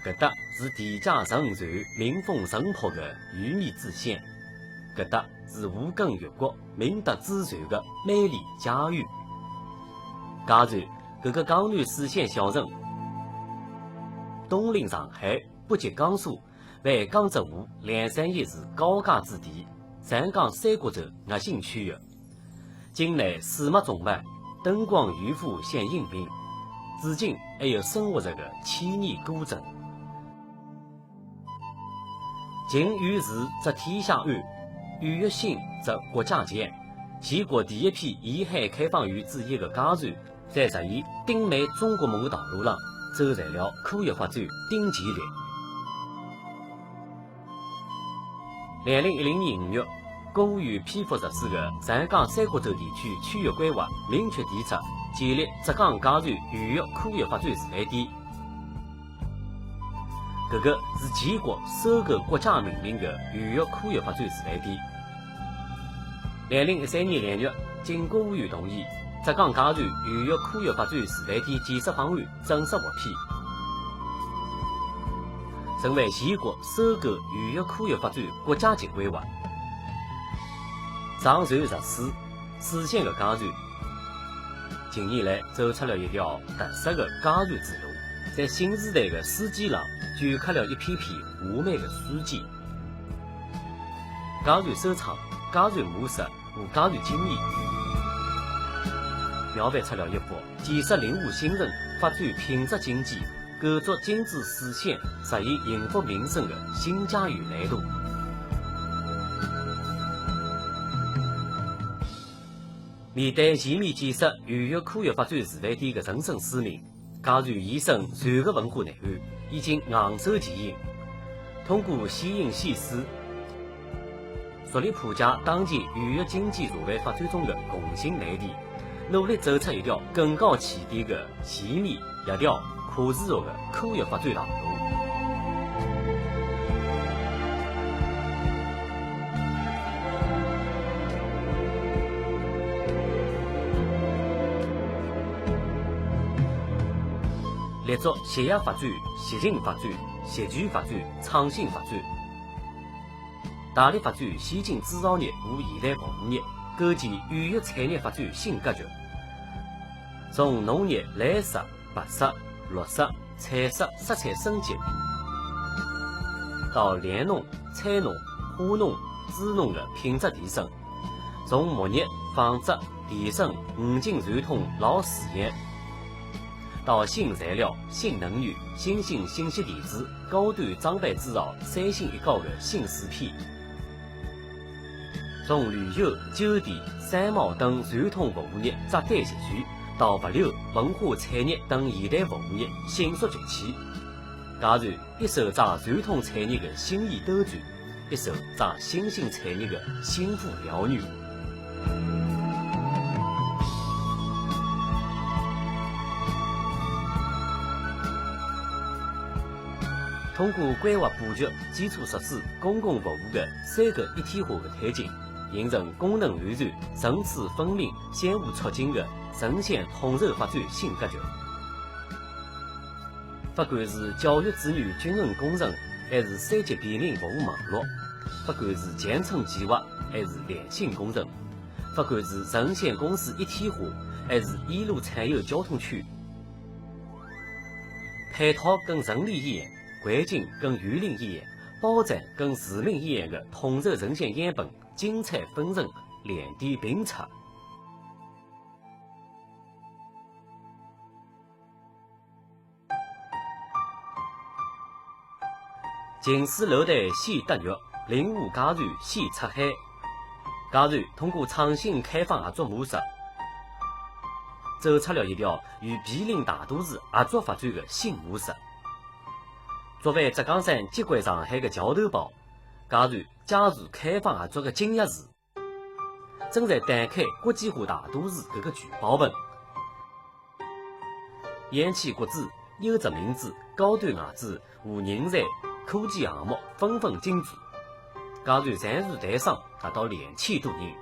搿搭是田家陈船民风淳朴的鱼米之乡，搿搭是吴更越国明德之船的美丽家园。假如搿个江南四线小城，东临上海，北接江苏，为江浙沪两山一市高架之地，上港三角洲核心区域。境内水脉中脉，灯光渔夫现应名，至今还有生活着的千年古镇。靖宇市则天下岸，鱼跃新则国家前。全国第一批沿海开放园之一的假船，在实现丁美中国梦的道路上，走在了科学发展顶前列。2010年5月，公务员批复实施的上港三角洲地区区域规划明确提出，建立浙江假船渔业科学发展示范点。这个是全国首个国家命名的渔业科学发展示范点。2013年2月，经国务院同意，浙江假船渔业科学发展示范点建设方案正式获批，成为全国首个渔业科学发展国家级规划。上船入水，实现的假船，近年来走出了一条特色的假船之路，在新时代的世界上镌刻了一片片华美的书籍。假船收藏、假船模式和假船经验，描绘出了一幅建设领悟新人、发展品质经济、构筑经济实现、实现幸福民生的新家园蓝图。面对全面建设渔业科学发展示范点的人生使命，假船延伸船的文化内涵已经昂首前行。通过先行先试，着力普及当前渔业经济社会发展中的共性难题，努力走出一条更高起点的全面、协调、可持续的科学发展道路。立足协业发展、协进发展、协全发展、创新发展，大力发展先进制造业和现代服务业，构建渔业产业发展新格局。从农业蓝色、白色、绿色、彩色色彩升级，到粮农、菜农、花农、猪农的品质提升；从牧业、纺织、电声、五金传统老事业，到新材料、新能源、新兴信息电子、高端装备制造三新一高的新试片；从旅游、酒店、商贸等传统服务业扎堆集聚，到物流、文化产业等现代服务业迅速崛起。假船一手抓传统产业的新意兜转，一手抓新兴产业的幸福疗愈。通过规划布局基础设施、公共服务的三个一体化的推进，形成功能完善、层次分明、相互促进的城乡统筹发展新格局。不管是教育资源均衡工程，还是3级便民服务网络；不管是江村计划，还是联信工程；不管是城乡公司一体化，还是沿路产业交通区，配套跟人力医院、环境跟园林医院、保障跟市民医院的统筹呈现样本精彩纷呈，亮点频出。近水楼台先得月，领悟假船先出海。假船通过创新开放合作模式，走出了一条与毗邻大都市合作发展的新模式。作为浙江省接轨上海的桥头堡，假船加入开放合作的金钥匙，正在打开国际化大都市这个聚宝盆。偃旗国资、优质民资、高端外资和人才、科技项目纷纷进驻，假船上船台商达到2000多人。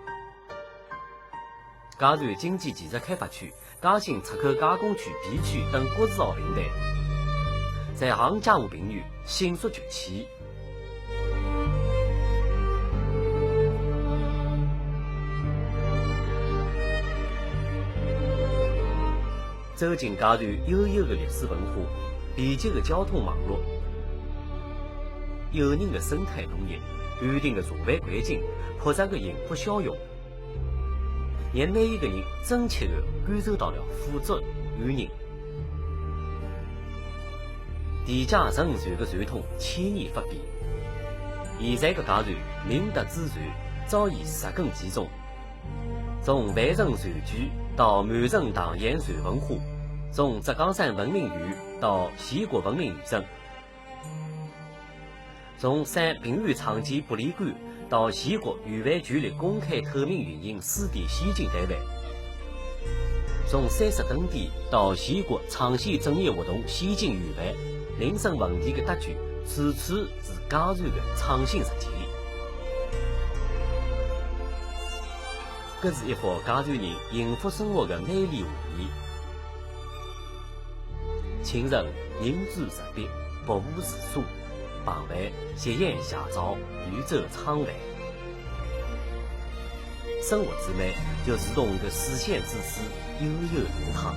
假船经济建设开发区、嘉兴出口加工区 B 区等国字号平台，在行家务领域迅速崛起。走进家段悠悠的历史文化，便捷的交通网络，诱人的生态农业，安定的茶饭环境，朴实的幸福笑容，让每一个人真切地感受到了富足安宁。地家成传的传统千年不变，现在的家段明德祖传早已植根其中。从万城传具到满城唐盐传文化，从浙江省文明园到全国文明园城，从省平安创建博物馆到全国语文权力公开透明运营书店先进单位，从三十登点到全国创新正业活动先进预范，民生问题的答卷，处处是家传的创新实践。这是一幅家传人幸福生活的美丽画面。清晨银烛日笔，薄雾自梳；傍晚夕阳斜照，渔舟撑帆。生活之美，就如同个视线之处，悠悠流淌。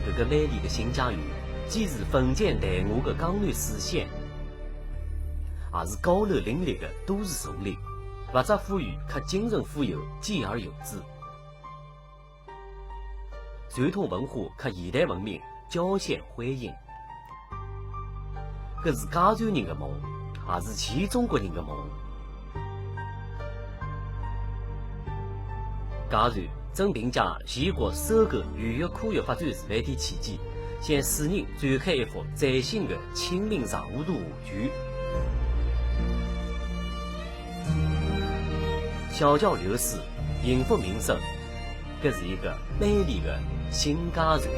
这个美丽的新家园，既是封建淡雅的江南水乡，也是高楼林立的都市丛林。物质富裕，可精神富有，兼而有之。传统文化和现代文明交相辉映，这是家传人的梦，也是全中国人的梦。家传正凭借全国首个渔业科学发展示范田契机，向世人展开一幅崭新的《清明上河图》画卷。小桥流水，幸福民生，这是一个美丽的新家传。